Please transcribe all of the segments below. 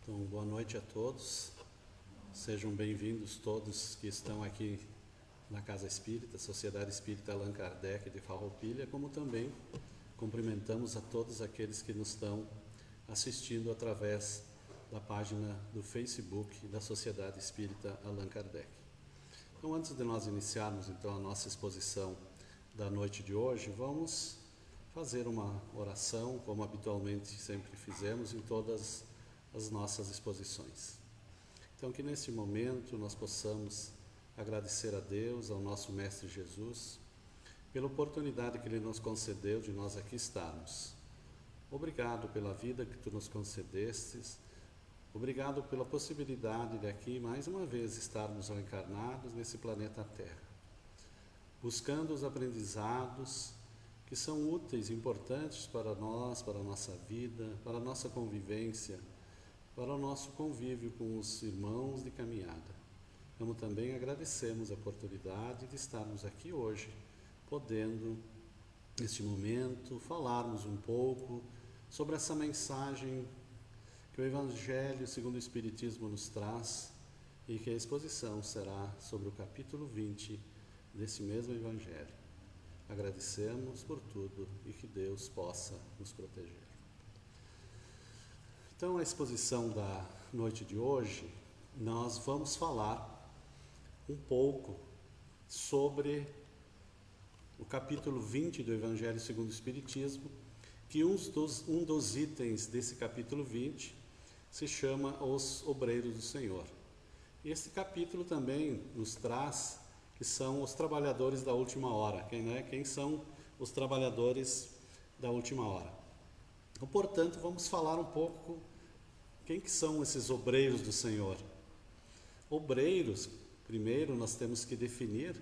Então, boa noite a todos. Sejam bem-vindos todos que estão aqui na Casa Espírita, Sociedade Espírita Allan Kardec de Farroupilha, como também cumprimentamos a todos aqueles que nos estão assistindo através da página do Facebook da Sociedade Espírita Allan Kardec. Então, antes de nós iniciarmos então a nossa exposição da noite de hoje, vamos fazer uma oração, como habitualmente sempre fizemos em todas as nossas exposições. Então, que neste momento nós possamos agradecer a Deus, ao nosso Mestre Jesus, pela oportunidade que Ele nos concedeu de nós aqui estarmos. Obrigado pela vida que Tu nos concedestes, obrigado pela possibilidade de aqui, mais uma vez, estarmos encarnados nesse planeta Terra, buscando os aprendizados que são úteis, importantes para nós, para a nossa vida, para a nossa convivência, para o nosso convívio com os irmãos de caminhada. Como também agradecemos a oportunidade de estarmos aqui hoje, podendo, neste momento, falarmos um pouco sobre essa mensagem que o Evangelho segundo o Espiritismo nos traz e que a exposição será sobre o capítulo 20 desse mesmo Evangelho. Agradecemos por tudo e que Deus possa nos proteger. Então, a exposição da noite de hoje, nós vamos falar um pouco sobre o capítulo 20 do Evangelho segundo o Espiritismo, que um dos itens desse capítulo 20 se chama Os Obreiros do Senhor. E esse capítulo também nos traz que são os trabalhadores da última hora. Quem são os trabalhadores da última hora? Então, portanto, vamos falar um pouco quem que são esses obreiros do Senhor. Obreiros, primeiro nós temos que definir,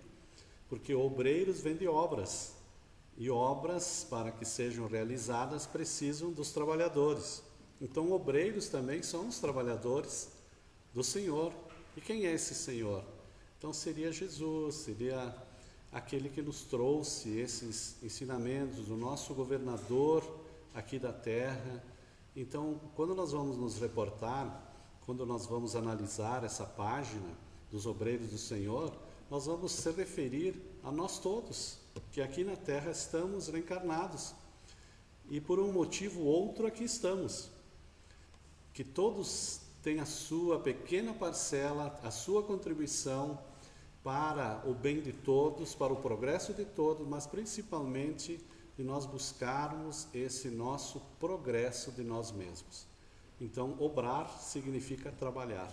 porque obreiros vem de obras, e obras, para que sejam realizadas, precisam dos trabalhadores. Então, obreiros também são os trabalhadores do Senhor. E quem é esse Senhor? Então, seria Jesus, seria aquele que nos trouxe esses ensinamentos, o nosso governador aqui da terra. Então, quando nós vamos nos reportar, quando nós vamos analisar essa página dos obreiros do Senhor, nós vamos se referir a nós todos, que aqui na terra estamos reencarnados. E por um motivo ou outro aqui estamos. Que todos têm a sua pequena parcela, a sua contribuição para o bem de todos, para o progresso de todos, mas principalmente de nós buscarmos esse nosso progresso de nós mesmos. Então, obrar significa trabalhar.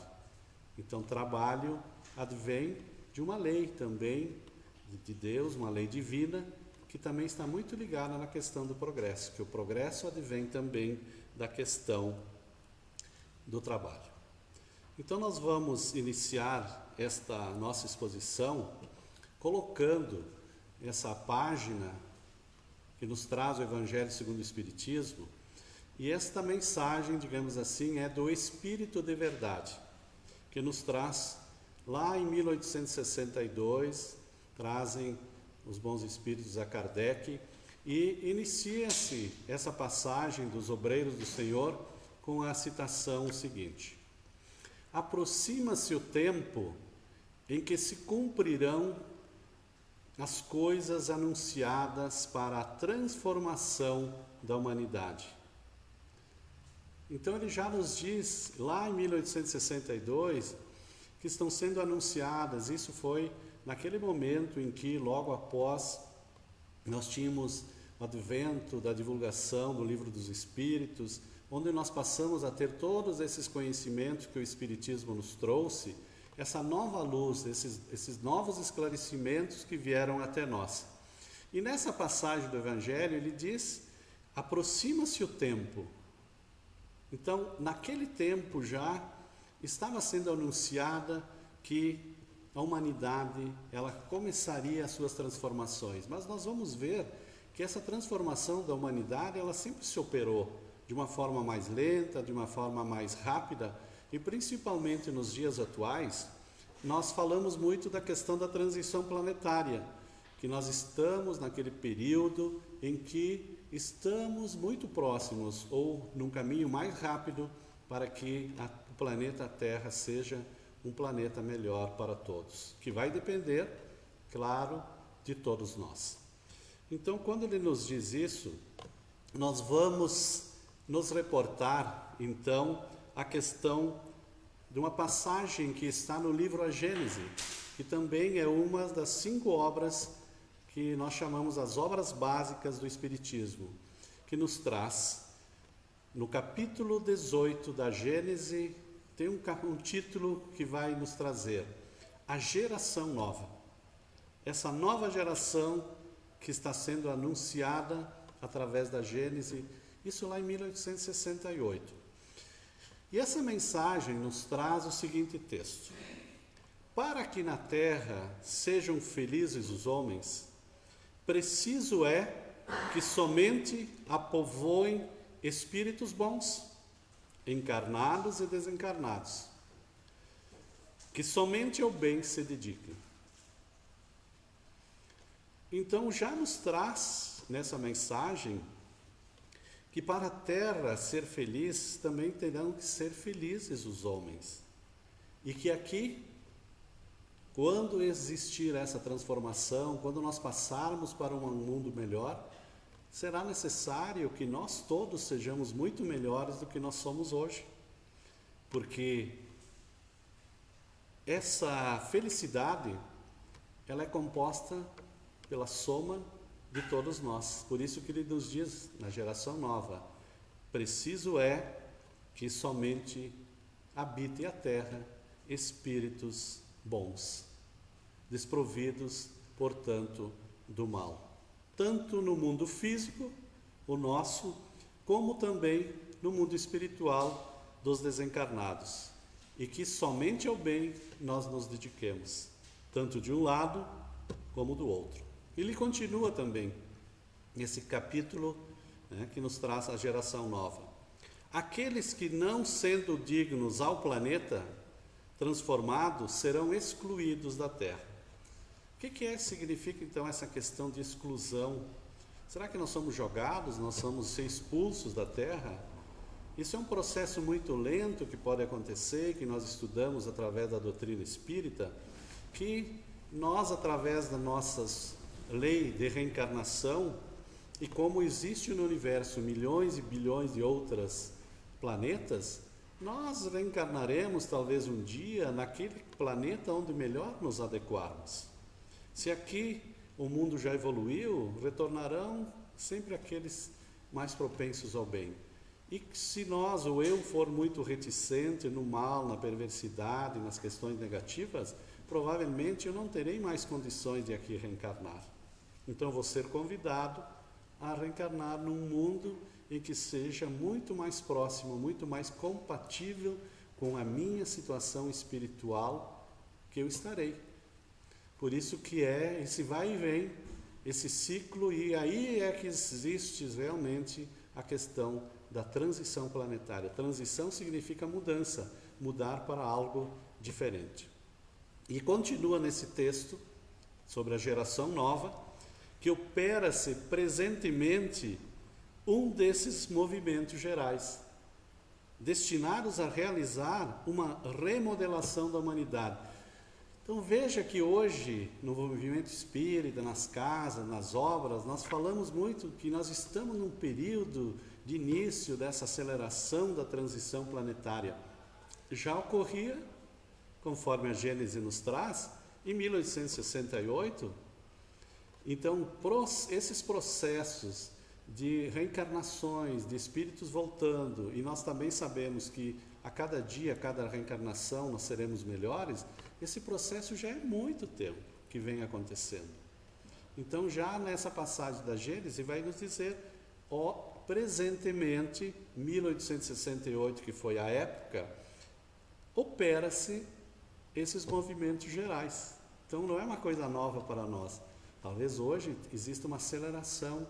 Então, trabalho advém de uma lei também de Deus, uma lei divina, que também está muito ligada na questão do progresso, que o progresso advém também da questão do trabalho. Então, nós vamos iniciar esta nossa exposição colocando essa página que nos traz o Evangelho segundo o Espiritismo, e esta mensagem, digamos assim, é do Espírito de Verdade, que nos traz, lá em 1862, trazem os bons Espíritos a Kardec, e inicia-se essa passagem dos obreiros do Senhor com a citação seguinte: aproxima-se o tempo em que se cumprirão as coisas anunciadas para a transformação da humanidade. Então ele já nos diz, lá em 1862, que estão sendo anunciadas. Isso foi naquele momento em que, logo após, nós tínhamos o advento da divulgação do Livro dos Espíritos, onde nós passamos a ter todos esses conhecimentos que o Espiritismo nos trouxe, essa nova luz, esses novos esclarecimentos que vieram até nós. E nessa passagem do Evangelho ele diz, aproxima-se o tempo. Então, naquele tempo já estava sendo anunciada que a humanidade ela começaria as suas transformações. Mas nós vamos ver que essa transformação da humanidade ela sempre se operou de uma forma mais lenta, de uma forma mais rápida, e principalmente nos dias atuais, nós falamos muito da questão da transição planetária, que nós estamos naquele período em que estamos muito próximos, ou num caminho mais rápido, para que o planeta Terra seja um planeta melhor para todos, que vai depender, claro, de todos nós. Então, quando ele nos diz isso, nós vamos nos reportar, então, a questão de uma passagem que está no livro A Gênese, que também é uma das 5 obras que nós chamamos as obras básicas do Espiritismo, que nos traz, no capítulo 18 da Gênese, tem um título que vai nos trazer a geração nova. Essa nova geração que está sendo anunciada através da Gênese, isso lá em 1868. E essa mensagem nos traz o seguinte texto: para que na terra sejam felizes os homens, preciso é que somente a povoem espíritos bons, encarnados e desencarnados, que somente ao bem se dediquem. Então já nos traz nessa mensagem que para a terra ser feliz também terão que ser felizes os homens, e que aqui, quando existir essa transformação, quando nós passarmos para um mundo melhor, será necessário que nós todos sejamos muito melhores do que nós somos hoje, porque essa felicidade, ela é composta pela soma de todos nós. Por isso que ele nos diz, na geração nova, preciso é que somente habite a terra espíritos bons, desprovidos, portanto, do mal. Tanto no mundo físico, o nosso, como também no mundo espiritual dos desencarnados. E que somente ao bem nós nos dediquemos, tanto de um lado como do outro. Ele continua também, nesse capítulo, que nos traz a geração nova. Aqueles que não sendo dignos ao planeta transformado serão excluídos da terra. O que significa então essa questão de exclusão? Será que nós somos jogados, nós vamos ser expulsos da terra? Isso é um processo muito lento que pode acontecer, que nós estudamos através da doutrina espírita, que nós, através da nossa lei de reencarnação, e como existe no universo milhões e bilhões de outros planetas, nós reencarnaremos talvez um dia naquele planeta onde melhor nos adequarmos. Se aqui o mundo já evoluiu, retornarão sempre aqueles mais propensos ao bem. E se nós, ou eu, for muito reticente no mal, na perversidade, nas questões negativas, provavelmente eu não terei mais condições de aqui reencarnar. Então vou ser convidado a reencarnar num mundo em que seja muito mais próximo, muito mais compatível com a minha situação espiritual que eu estarei. Por isso que é esse vai e vem, esse ciclo, e aí é que existe realmente a questão da transição planetária. Transição significa mudança, mudar para algo diferente. E continua nesse texto, sobre a geração nova, que opera-se presentemente um desses movimentos gerais, destinados a realizar uma remodelação da humanidade. Então veja que hoje, no movimento espírita, nas casas, nas obras, nós falamos muito que nós estamos num período de início dessa aceleração da transição planetária. Já ocorria, conforme a Gênese nos traz, em 1868. Então, esses processos de reencarnações, de espíritos voltando, e nós também sabemos que a cada dia, a cada reencarnação, nós seremos melhores, esse processo já é muito tempo que vem acontecendo. Então, já nessa passagem da Gênese, vai nos dizer, presentemente, 1868, que foi a época, opera-se esses movimentos gerais. Então, não é uma coisa nova para nós. Talvez hoje exista uma aceleração,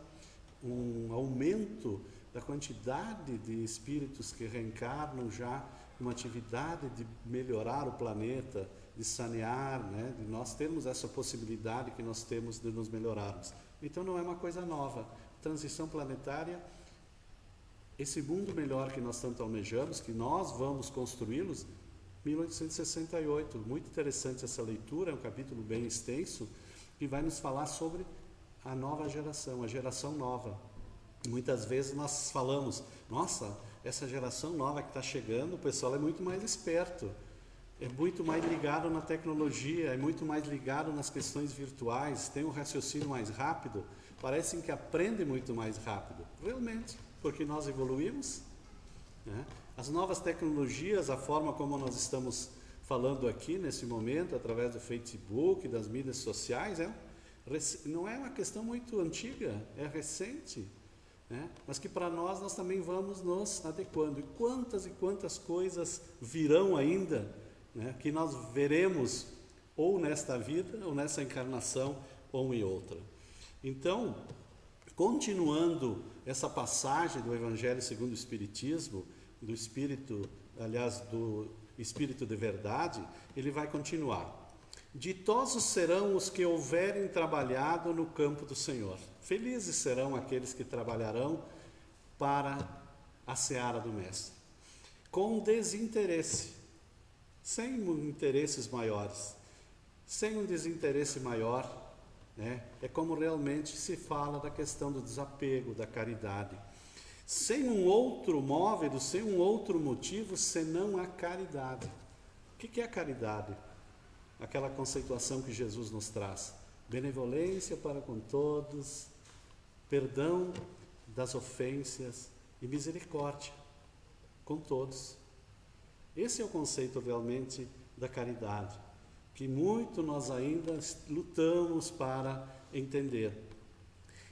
um aumento da quantidade de espíritos que reencarnam já, uma atividade de melhorar o planeta, de sanear, de nós termos essa possibilidade que nós temos de nos melhorarmos. Então não é uma coisa nova. Transição planetária esse mundo melhor que nós tanto almejamos, que nós vamos construí-los, 1868. Muito interessante essa leitura, é um capítulo bem extenso, que vai nos falar sobre a nova geração, a geração nova. Muitas vezes nós falamos, nossa, essa geração nova que está chegando, o pessoal é muito mais esperto, é muito mais ligado na tecnologia, é muito mais ligado nas questões virtuais, tem um raciocínio mais rápido, parecem que aprendem muito mais rápido. Realmente, porque nós evoluímos, né? As novas tecnologias, a forma como nós estamos falando aqui nesse momento, através do Facebook, das mídias sociais, não é uma questão muito antiga, é recente, né? Mas que para nós também vamos nos adequando. E quantas coisas virão ainda, né? Que nós veremos ou nesta vida, ou nessa encarnação, ou em outra. Então, continuando essa passagem do Evangelho segundo o Espiritismo, do Espírito, aliás, do Espírito de verdade, ele vai continuar. Ditosos serão os que houverem trabalhado no campo do Senhor. Felizes serão aqueles que trabalharão para a seara do Mestre. Com desinteresse, sem interesses maiores, sem um desinteresse maior, né? É como realmente se fala da questão do desapego, da caridade. Sem um outro móvel, sem um outro motivo, senão a caridade. O que é a caridade? Aquela conceituação que Jesus nos traz. Benevolência para com todos, perdão das ofensas e misericórdia com todos. Esse é o conceito realmente da caridade, que muito nós ainda lutamos para entender.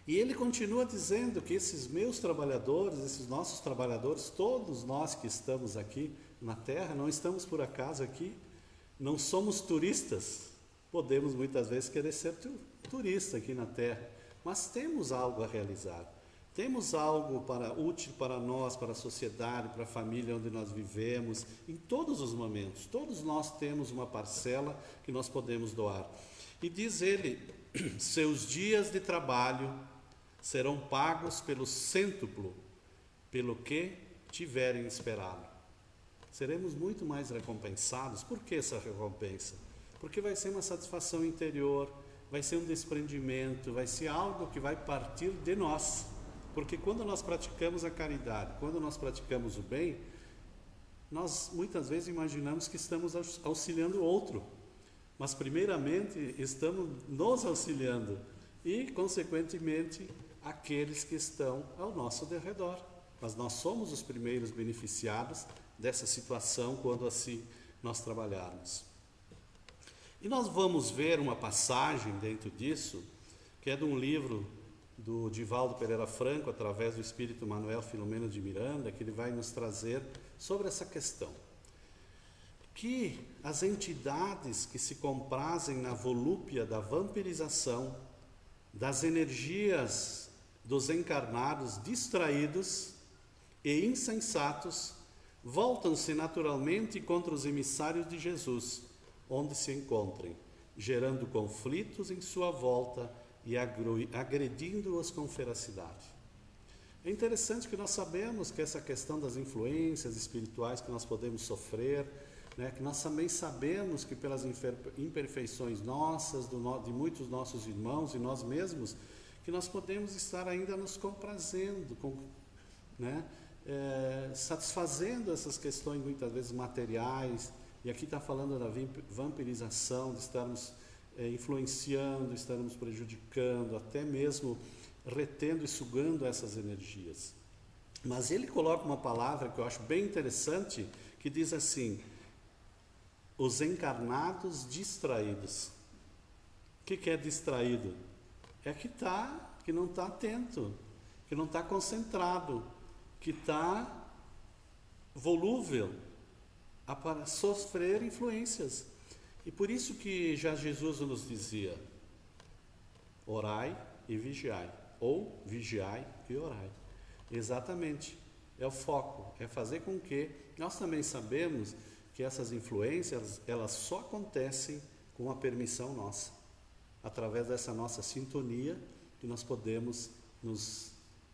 E ele continua dizendo que esses meus trabalhadores, esses nossos trabalhadores, todos nós que estamos aqui na Terra, não estamos por acaso aqui, não somos turistas. Podemos muitas vezes querer ser turista aqui na Terra, mas temos algo a realizar. Temos algo útil para nós, para a sociedade, para a família onde nós vivemos, em todos os momentos. Todos nós temos uma parcela que nós podemos doar. E diz ele, seus dias de trabalho serão pagos pelo cêntuplo, pelo que tiverem esperado. Seremos muito mais recompensados. Por que essa recompensa? Porque vai ser uma satisfação interior, vai ser um desprendimento, vai ser algo que vai partir de nós. Porque quando nós praticamos a caridade, quando nós praticamos o bem, nós muitas vezes imaginamos que estamos auxiliando o outro, mas primeiramente estamos nos auxiliando e, consequentemente, aqueles que estão ao nosso derredor. Mas nós somos os primeiros beneficiados dessa situação quando assim nós trabalharmos. E nós vamos ver uma passagem dentro disso, que é de um livro do Divaldo Pereira Franco, através do Espírito Manuel Filomeno de Miranda, que ele vai nos trazer sobre essa questão. Que as entidades que se comprazem na volúpia da vampirização, das energias dos encarnados distraídos e insensatos, voltam-se naturalmente contra os emissários de Jesus, onde se encontrem, gerando conflitos em sua volta e agredindo-os com feracidade. É interessante que nós sabemos que essa questão das influências espirituais que nós podemos sofrer, né, que nós também sabemos que pelas imperfeições nossas, de muitos nossos irmãos e nós mesmos, que nós podemos estar ainda nos comprazendo, né, satisfazendo essas questões muitas vezes materiais, e aqui está falando da vampirização, de estarmos influenciando, estarmos prejudicando, até mesmo retendo e sugando essas energias. Mas ele coloca uma palavra que eu acho bem interessante, que diz assim, os encarnados distraídos. O que é distraído? É que não está atento, que não está concentrado, que está volúvel a sofrer influências. E por isso que já Jesus nos dizia, orai e vigiai, ou vigiai e orai. Exatamente, é o foco, é fazer com que, nós também sabemos que essas influências, elas só acontecem com a permissão nossa. Através dessa nossa sintonia, que nós podemos nos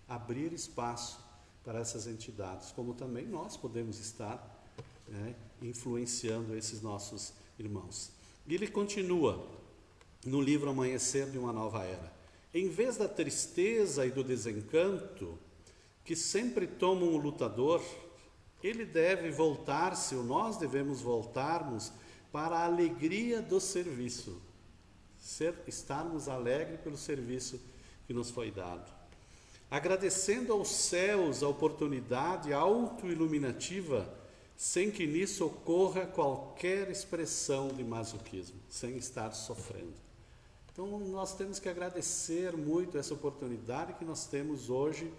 abrir espaço para essas entidades, como também nós podemos estar, né, influenciando esses nossos irmãos. E ele continua no livro Amanhecer de uma Nova Era. Em vez da tristeza e do desencanto que sempre tomam o lutador, ele deve voltar-se, ou nós devemos voltarmos para a alegria do serviço. Estarmos alegres pelo serviço que nos foi dado. Agradecendo aos céus a oportunidade autoiluminativa, sem que nisso ocorra qualquer expressão de masoquismo, sem estar sofrendo. Então nós temos que agradecer muito essa oportunidade que nós temos hoje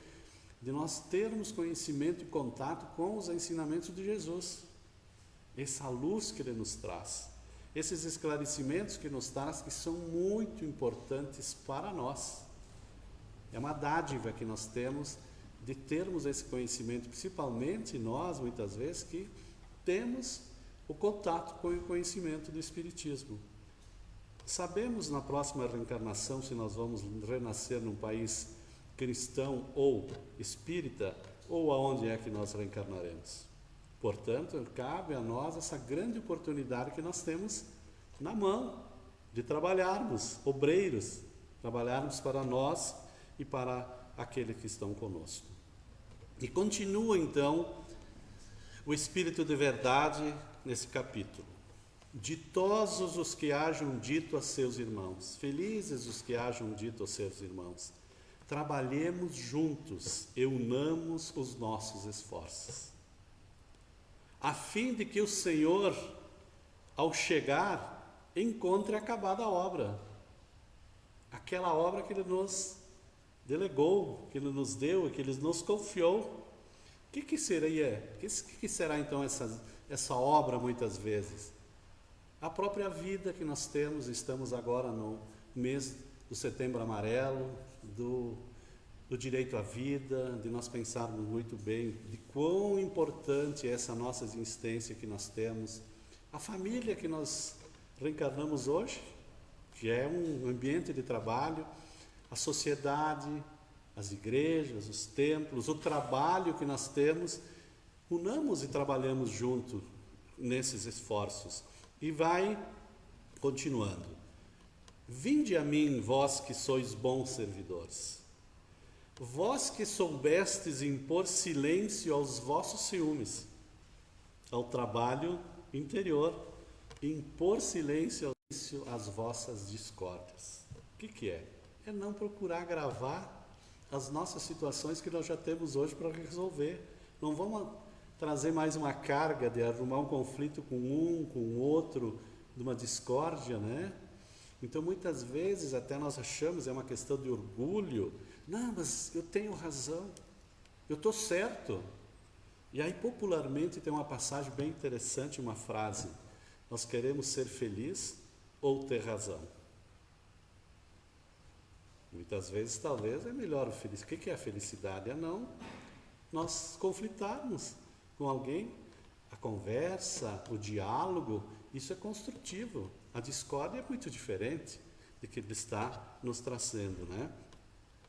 de nós termos conhecimento e contato com os ensinamentos de Jesus. Essa luz que Ele nos traz, esses esclarecimentos que nos traz, que são muito importantes para nós. É uma dádiva que nós temos de termos esse conhecimento, principalmente nós, muitas vezes, que temos o contato com o conhecimento do Espiritismo. Sabemos na próxima reencarnação se nós vamos renascer num país cristão ou espírita, ou aonde é que nós reencarnaremos. Portanto, cabe a nós essa grande oportunidade que nós temos na mão, de trabalharmos, obreiros, trabalharmos para nós e para aqueles que estão conosco. E continua então o Espírito de Verdade nesse capítulo. Ditosos os que hajam dito a seus irmãos, felizes os que hajam dito aos seus irmãos, trabalhemos juntos e unamos os nossos esforços, a fim de que o Senhor, ao chegar, encontre acabada a obra, aquela obra que Ele nos delegou, que Ele nos deu, que Ele nos confiou. O que será então essa obra muitas vezes? A própria vida que nós temos, estamos agora no mês do Setembro Amarelo, do direito à vida, de nós pensarmos muito bem de quão importante é essa nossa existência que nós temos, a família que nós reencarnamos hoje, que é um ambiente de trabalho, a sociedade, as igrejas, os templos, o trabalho que nós temos, unamos e trabalhamos junto nesses esforços. E vai continuando. Vinde a mim, vós que sois bons servidores, vós que soubestes impor silêncio aos vossos ciúmes, ao trabalho interior, impor silêncio às vossas discórdias. O que é? É não procurar agravar as nossas situações que nós já temos hoje para resolver. Não vamos trazer mais uma carga de arrumar um conflito com o outro, de uma discórdia, né? Então, muitas vezes, até nós achamos, é uma questão de orgulho. Não, mas eu tenho razão, eu estou certo. E aí, popularmente, tem uma passagem bem interessante, uma frase. Nós queremos ser felizes ou ter razão? Muitas vezes, talvez, é melhor o feliz. O que é a felicidade? É não nós conflitarmos com alguém. A conversa, o diálogo, isso é construtivo. A discórdia é muito diferente do que ele está nos trazendo, né?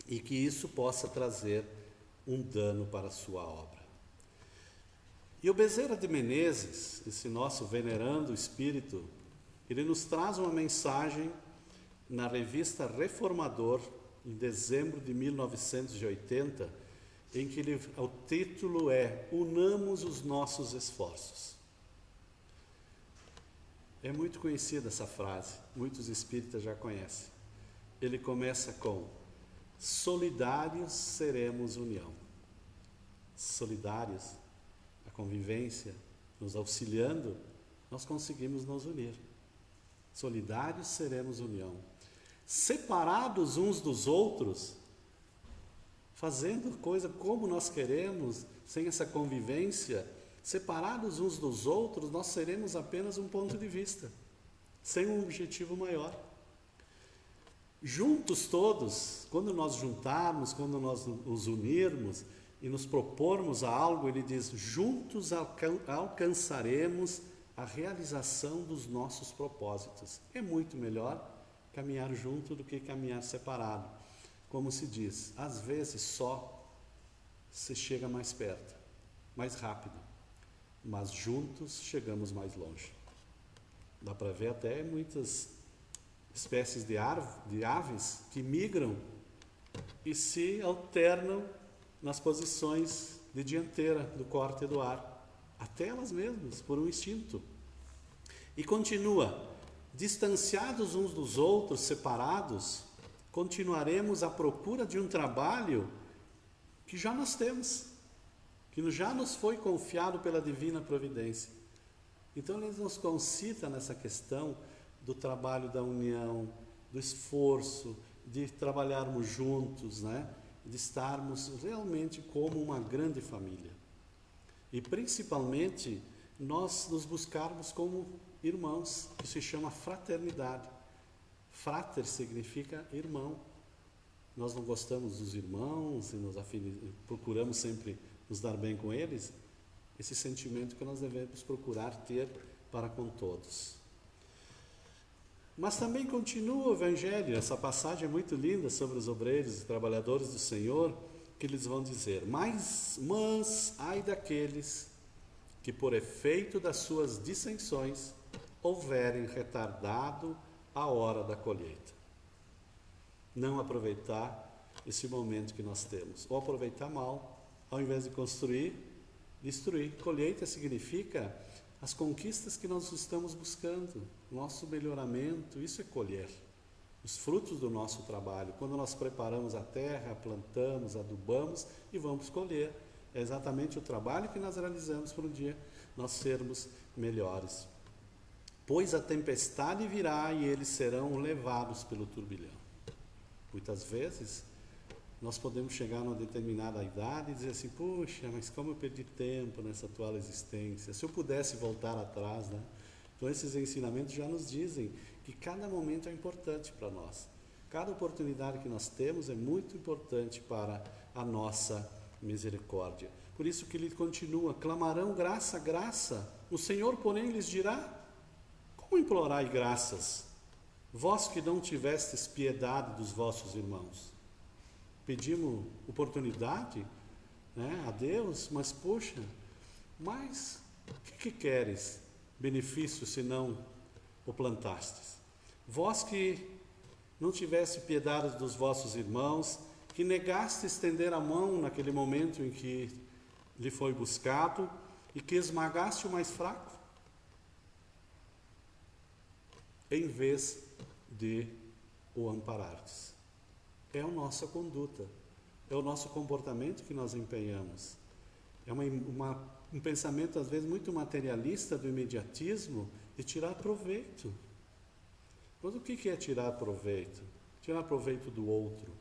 E que isso possa trazer um dano para a sua obra. E o Bezerra de Menezes, esse nosso venerando espírito, ele nos traz uma mensagem na revista Reformador, em dezembro de 1980, em que o título é Unamos os nossos esforços. É muito conhecida essa frase, muitos espíritas já conhecem. Ele começa com: solidários seremos união. Solidários, a convivência, nos auxiliando, nós conseguimos nos unir. Solidários seremos união. Separados uns dos outros, fazendo coisa como nós queremos, sem essa convivência, separados uns dos outros, nós seremos apenas um ponto de vista, sem um objetivo maior. Juntos todos, quando nós juntarmos, quando nós nos unirmos e nos propormos a algo, ele diz, juntos alcançaremos a realização dos nossos propósitos. É muito melhor caminhar junto do que caminhar separado. Como se diz, às vezes só se chega mais perto, mais rápido, mas juntos chegamos mais longe. Dá para ver até muitas espécies de aves que migram e se alternam nas posições de dianteira do corte do ar, até elas mesmas, por um instinto. E continua: distanciados uns dos outros, separados, continuaremos à procura de um trabalho que já nós temos, que já nos foi confiado pela divina providência. Então ele nos concita nessa questão do trabalho da união, do esforço, de trabalharmos juntos, né? De estarmos realmente como uma grande família. E principalmente nós nos buscarmos como irmãos, que se chama fraternidade. Frater significa irmão. Nós não gostamos dos irmãos e procuramos sempre nos dar bem com eles. Esse sentimento que nós devemos procurar ter para com todos. Mas também continua o Evangelho, essa passagem é muito linda sobre os obreiros e trabalhadores do Senhor, que eles vão dizer: mas ai daqueles que por efeito das suas dissensões houverem retardado a hora da colheita. Não aproveitar esse momento que nós temos, ou aproveitar mal, ao invés de construir, destruir. Colheita significa as conquistas que nós estamos buscando, nosso melhoramento, isso é colher. Os frutos do nosso trabalho, quando nós preparamos a terra, plantamos, adubamos e vamos colher. É exatamente o trabalho que nós realizamos para um dia nós sermos melhores. Pois a tempestade virá e eles serão levados pelo turbilhão. Muitas vezes nós podemos chegar a uma determinada idade e dizer assim: puxa, mas como eu perdi tempo nessa atual existência, se eu pudesse voltar atrás, né? Então esses ensinamentos já nos dizem que cada momento é importante para nós. Cada oportunidade que nós temos é muito importante para a nossa misericórdia. Por isso que ele continua: clamarão graça, graça. O Senhor, porém, lhes dirá: como implorai graças, vós que não tivestes piedade dos vossos irmãos? Pedimos oportunidade, né, a Deus, mas poxa, mas o que queres benefício se não o plantastes? Vós que não tiveste piedade dos vossos irmãos, que negaste estender a mão naquele momento em que lhe foi buscado e que esmagaste o mais fraco, em vez de o amparardes. É a nossa conduta, é o nosso comportamento que nós empenhamos. É um pensamento, às vezes, muito materialista do imediatismo, de tirar proveito. Mas o que é tirar proveito? Tirar proveito do outro.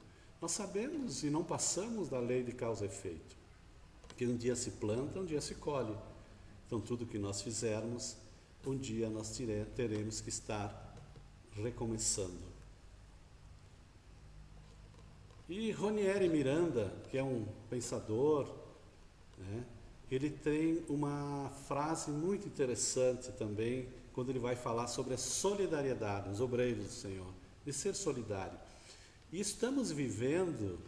Nós sabemos e não passamos da lei de causa e efeito, que um dia se planta, um dia se colhe. Então tudo que nós fizermos, um dia nós teremos que estar recomeçando. E Ranieri Miranda, que é um pensador, né, ele tem uma frase muito interessante também, quando ele vai falar sobre a solidariedade, os obreiros do Senhor, de ser solidário. E estamos vivendo,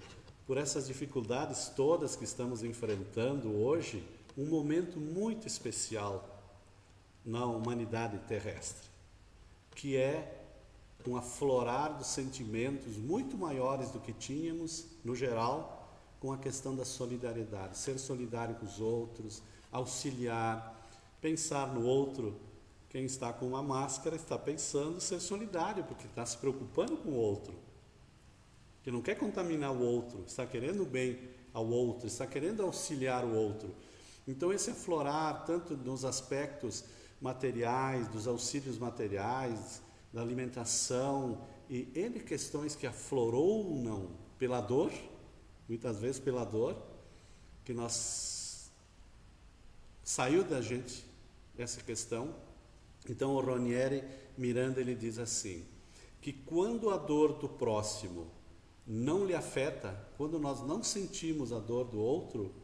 por essas dificuldades todas que estamos enfrentando hoje, um momento muito especial na humanidade terrestre, que é um aflorar dos sentimentos muito maiores do que tínhamos, no geral, com a questão da solidariedade. Ser solidário com os outros, auxiliar, pensar no outro. Quem está com uma máscara está pensando ser solidário, porque está se preocupando com o outro. Que não quer contaminar o outro, está querendo o bem ao outro, está querendo auxiliar o outro. Então esse aflorar, tanto nos aspectos materiais, dos auxílios materiais, da alimentação, e N questões que afloram pela dor, muitas vezes pela dor, que saiu da gente essa questão. Então o Ranieri Miranda, ele diz assim, que quando a dor do próximo não lhe afeta, quando nós não sentimos a dor do outro,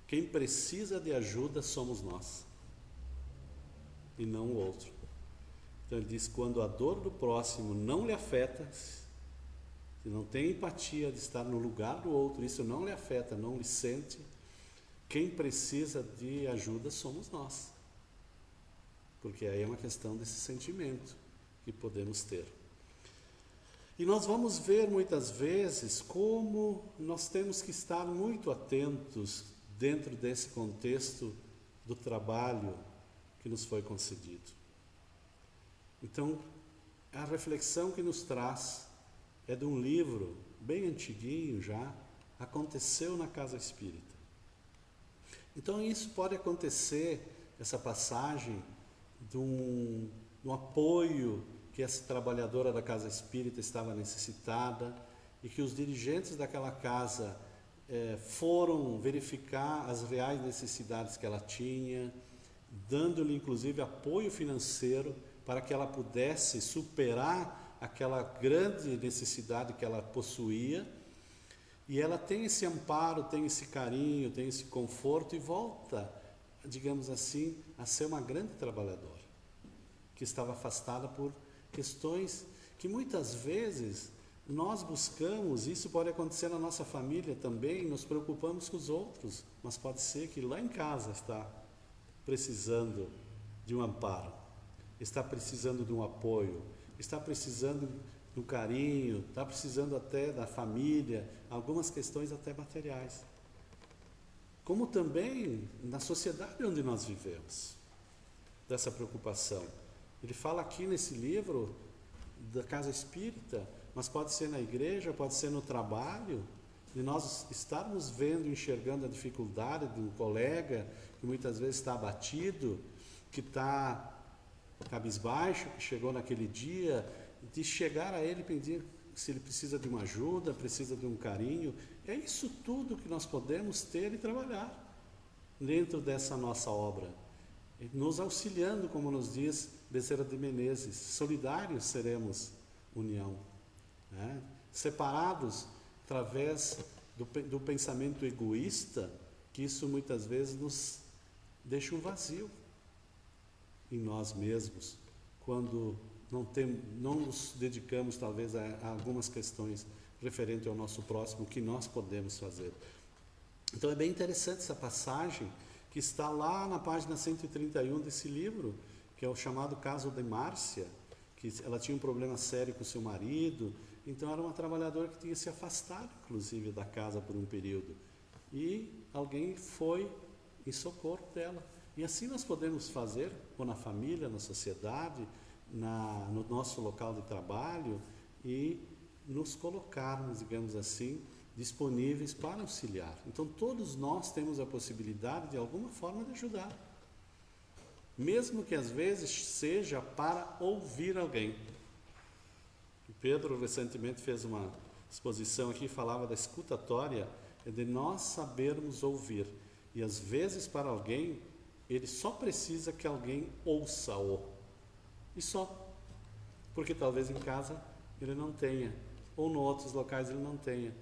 quem precisa de ajuda somos nós, e não o outro. Então ele diz, quando a dor do próximo não lhe afeta, se não tem empatia de estar no lugar do outro, isso não lhe afeta, não lhe sente, quem precisa de ajuda somos nós. Porque aí é uma questão desse sentimento que podemos ter. E nós vamos ver muitas vezes como nós temos que estar muito atentos dentro desse contexto do trabalho que nos foi concedido. Então, a reflexão que nos traz é de um livro bem antiguinho já, Aconteceu na Casa Espírita. Então, isso pode acontecer, essa passagem, de um apoio que essa trabalhadora da Casa Espírita estava necessitada e que os dirigentes daquela casa foram verificar as reais necessidades que ela tinha, dando-lhe inclusive apoio financeiro para que ela pudesse superar aquela grande necessidade que ela possuía. E ela tem esse amparo, tem esse carinho, tem esse conforto e volta, digamos assim, a ser uma grande trabalhadora, que estava afastada por questões que muitas vezes nós buscamos. Isso pode acontecer na nossa família também, nos preocupamos com os outros, mas pode ser que lá em casa está precisando de um amparo, está precisando de um apoio, está precisando de um carinho, está precisando até da família, algumas questões até materiais. Como também na sociedade onde nós vivemos, dessa preocupação. Ele fala aqui nesse livro da Casa Espírita, mas pode ser na igreja, pode ser no trabalho, de nós estarmos vendo, enxergando a dificuldade de um colega que muitas vezes está abatido, que está cabisbaixo, que chegou naquele dia, de chegar a ele e pedir se ele precisa de uma ajuda, precisa de um carinho. É isso tudo que nós podemos ter e trabalhar dentro dessa nossa obra, nos auxiliando, como nos diz Bezerra de Menezes, solidários seremos união, né? Separados através do pensamento egoísta, que isso muitas vezes nos deixa um vazio em nós mesmos, quando não nos dedicamos talvez a algumas questões referentes ao nosso próximo, que nós podemos fazer. Então é bem interessante essa passagem que está lá na página 131 desse livro, que é o chamado caso de Márcia, que ela tinha um problema sério com seu marido, então era uma trabalhadora que tinha se afastado, inclusive, da casa por um período. E alguém foi em socorro dela. E assim nós podemos fazer, ou na família, na sociedade, no nosso local de trabalho, e nos colocarmos, digamos assim, disponíveis para auxiliar. Então todos nós temos a possibilidade de alguma forma de ajudar, mesmo que às vezes seja para ouvir alguém. O Pedro recentemente fez uma exposição aqui, falava da escutatória, de nós sabermos ouvir, e às vezes para alguém ele só precisa que alguém ouça-o, e só, porque talvez em casa ele não tenha, ou em outros locais ele não tenha.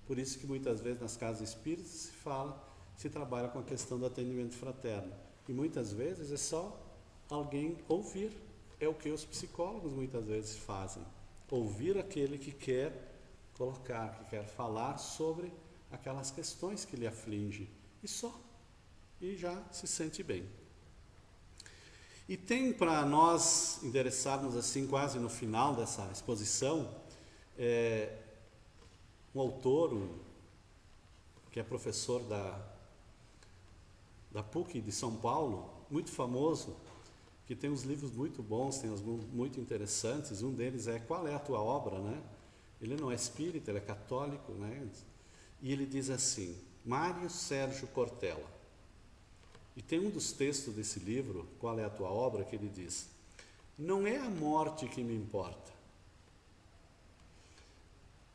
Por isso que muitas vezes nas casas espíritas se trabalha com a questão do atendimento fraterno. E muitas vezes é só alguém ouvir. É o que os psicólogos muitas vezes fazem. Ouvir aquele que quer colocar, que quer falar sobre aquelas questões que lhe afligem. E só. E já se sente bem. E tem, para nós endereçarmos assim quase no final dessa exposição, um autor que é professor da PUC de São Paulo, muito famoso, que tem uns livros muito bons, tem uns muito interessantes. Um deles é Qual é a Tua Obra, né? Ele não é espírita, ele é católico, né? E ele diz assim, Mário Sérgio Cortella. E tem um dos textos desse livro, Qual é a Tua Obra, que ele diz, não é a morte que me importa,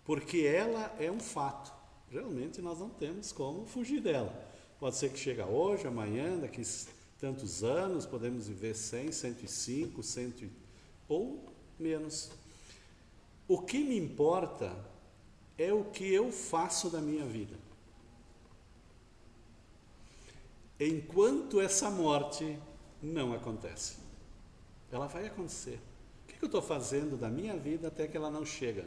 porque ela é um fato. Realmente nós não temos como fugir dela. Pode ser que chegue hoje, amanhã, daqui tantos anos, podemos viver 100, 105, 100 ou menos. O que me importa é o que eu faço da minha vida. Enquanto essa morte não acontece. Ela vai acontecer. O que eu estou fazendo da minha vida até que ela não chega?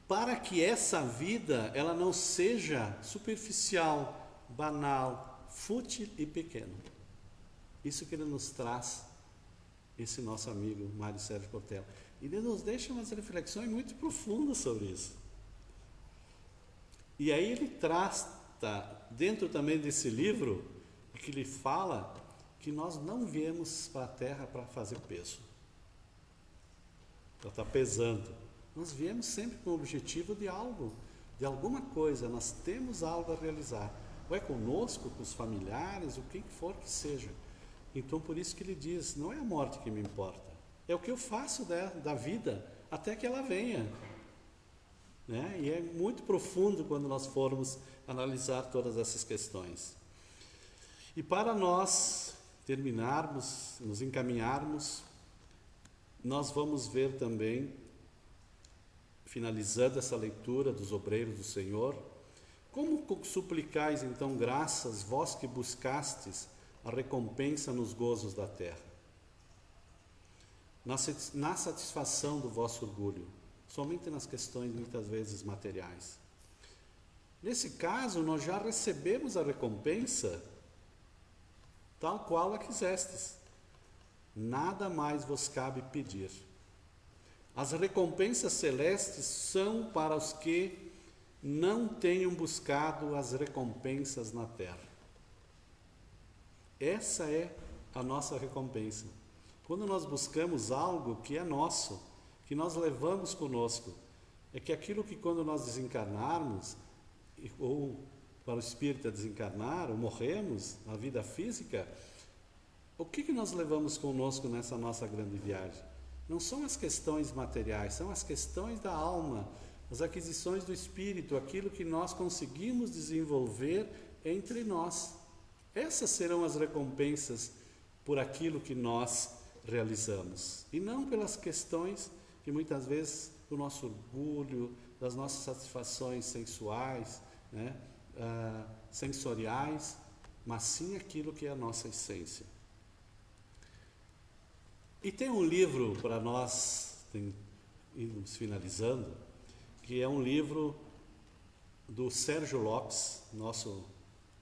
Para que essa vida ela não seja superficial, banal, fútil e pequeno. Isso que ele nos traz, esse nosso amigo Mário Sérgio Cortella. E ele nos deixa umas reflexões muito profundas sobre isso. E aí ele traz, dentro também desse livro, que ele fala que nós não viemos para a Terra para fazer peso, para estar pesando. Nós viemos sempre com o objetivo de algo, de alguma coisa. Nós temos algo a realizar. Ou é conosco, com os familiares, o que for que seja. Então, por isso que ele diz, não é a morte que me importa. É o que eu faço da vida até que ela venha. Né? E é muito profundo quando nós formos analisar todas essas questões. E para nós terminarmos, nos encaminharmos, nós vamos ver também, finalizando essa leitura dos obreiros do Senhor, como suplicais então graças, vós que buscastes a recompensa nos gozos da terra, na satisfação do vosso orgulho, somente nas questões muitas vezes materiais. Nesse caso, nós já recebemos a recompensa tal qual a quisestes. Nada mais vos cabe pedir. As recompensas celestes são para os que não tenham buscado as recompensas na terra. Essa é a nossa recompensa. Quando nós buscamos algo que é nosso, que nós levamos conosco, é que aquilo que quando nós desencarnarmos, ou para o espírito desencarnar, ou morremos na vida física, o que nós levamos conosco nessa nossa grande viagem? Não são as questões materiais, são as questões da alma, as aquisições do espírito, aquilo que nós conseguimos desenvolver entre nós. Essas serão as recompensas por aquilo que nós realizamos, e não pelas questões que muitas vezes do nosso orgulho, das nossas satisfações sensuais, né, sensoriais, mas sim aquilo que é a nossa essência. E tem um livro para nós irmos finalizando, que é um livro do Sérgio Lopes, nosso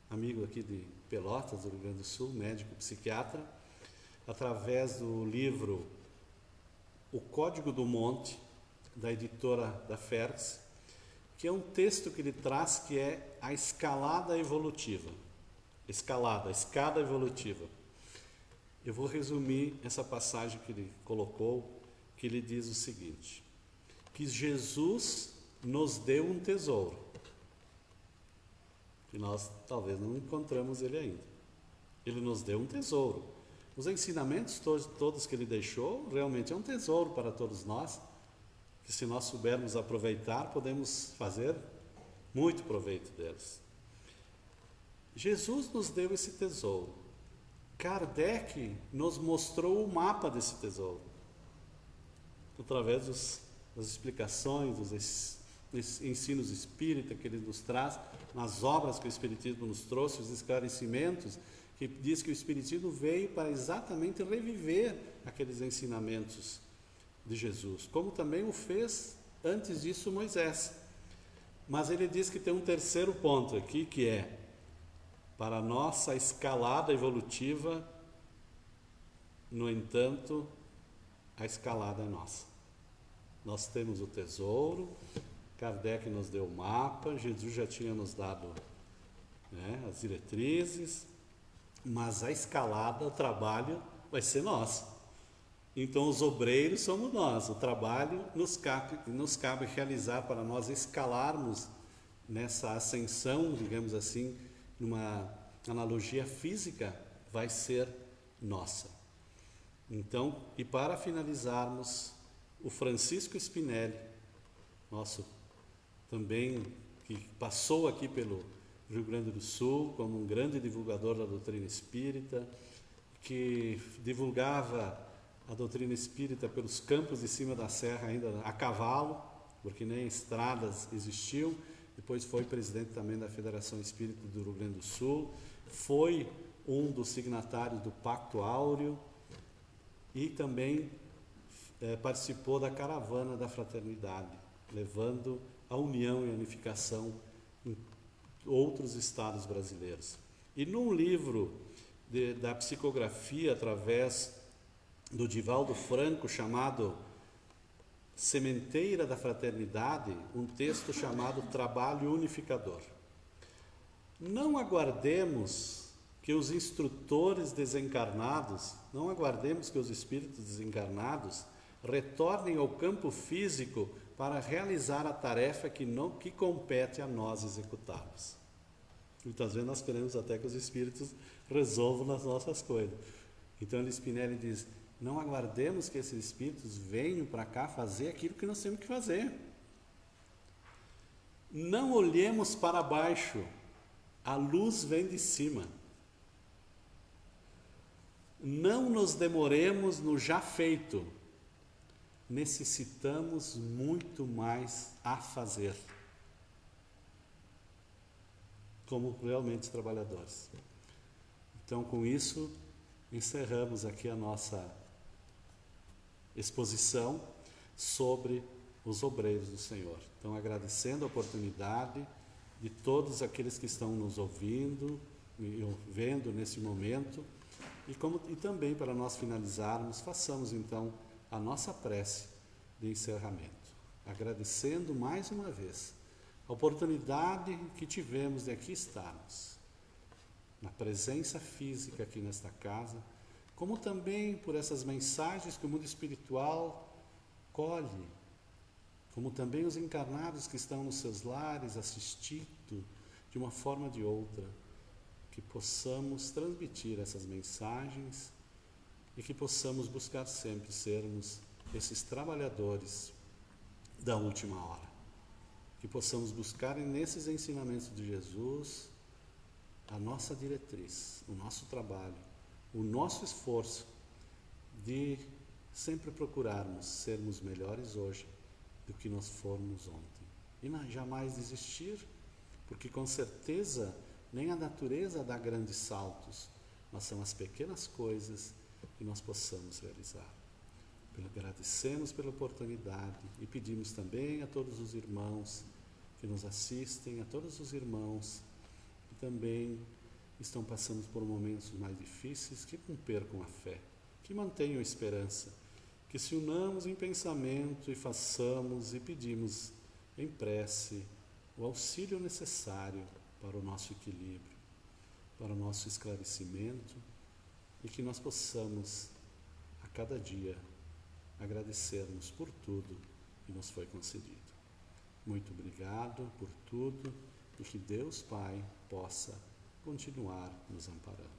amigo aqui de Pelotas, do Rio Grande do Sul, médico psiquiatra, através do livro O Código do Monte, da editora da Férix, que é um texto que ele traz que é a escalada evolutiva. Escada evolutiva. Eu vou resumir essa passagem que ele colocou, que ele diz o seguinte, que Jesus nos deu um tesouro, que nós talvez não encontramos ele ainda. Ele nos deu um tesouro. Os ensinamentos todos que ele deixou, realmente é um tesouro para todos nós, que se nós soubermos aproveitar, podemos fazer muito proveito deles. Jesus nos deu esse tesouro. Kardec nos mostrou o mapa desse tesouro, através das explicações, dos ensinos espíritas que ele nos traz, nas obras que o Espiritismo nos trouxe, os esclarecimentos, que diz que o Espiritismo veio para exatamente reviver aqueles ensinamentos de Jesus, como também o fez antes disso Moisés. Mas ele diz que tem um terceiro ponto aqui, que é, para a nossa escalada evolutiva, no entanto, a escalada é nossa. Nós temos o tesouro, Kardec nos deu o mapa, Jesus já tinha nos dado, né, as diretrizes, mas a escalada, o trabalho vai ser nosso. Então os obreiros somos nós, o trabalho nos cabe realizar para nós escalarmos nessa ascensão, digamos assim, numa analogia física, vai ser nossa. Então, e para finalizarmos, o Francisco Spinelli, nosso também, que passou aqui pelo Rio Grande do Sul como um grande divulgador da doutrina espírita, que divulgava a doutrina espírita pelos campos de cima da serra ainda a cavalo, porque nem estradas existiam. Depois foi presidente também da Federação Espírita do Rio Grande do Sul, foi um dos signatários do Pacto Áureo e também participou da caravana da fraternidade, levando a união e a unificação em outros estados brasileiros. E num livro da psicografia, através do Divaldo Franco, chamado Sementeira da Fraternidade, um texto chamado Trabalho Unificador. Não aguardemos que os instrutores desencarnados, não aguardemos que os espíritos desencarnados retornem ao campo físico para realizar a tarefa que compete a nós executarmos. Muitas vezes nós queremos até que os espíritos resolvam as nossas coisas. Então, Luiz Spinelli diz, não aguardemos que esses espíritos venham para cá fazer aquilo que nós temos que fazer. Não olhemos para baixo, a luz vem de cima. Não nos demoremos no já feito. Necessitamos muito mais a fazer, como realmente trabalhadores. Então, com isso, encerramos aqui a nossa exposição sobre os obreiros do Senhor. Então, agradecendo a oportunidade de todos aqueles que estão nos ouvindo e vendo nesse momento, e também para nós finalizarmos, façamos então a nossa prece de encerramento, agradecendo mais uma vez a oportunidade que tivemos de aqui estarmos, na presença física aqui nesta casa, como também por essas mensagens que o mundo espiritual colhe, como também os encarnados que estão nos seus lares assistindo de uma forma ou de outra, que possamos transmitir essas mensagens e que possamos buscar sempre sermos esses trabalhadores da última hora. Que possamos buscar nesses ensinamentos de Jesus a nossa diretriz, o nosso trabalho, o nosso esforço de sempre procurarmos sermos melhores hoje do que nós fomos ontem. E jamais desistir, porque com certeza nem a natureza dá grandes saltos, mas são as pequenas coisas que nós possamos realizar. Agradecemos pela oportunidade e pedimos também a todos os irmãos que nos assistem, a todos os irmãos que também estão passando por momentos mais difíceis, que não percam a fé, que mantenham a esperança, que se unamos em pensamento e façamos e pedimos em prece o auxílio necessário para o nosso equilíbrio, para o nosso esclarecimento, e que nós possamos a cada dia agradecermos por tudo que nos foi concedido. Muito obrigado por tudo e que Deus Pai possa continuar nos amparando.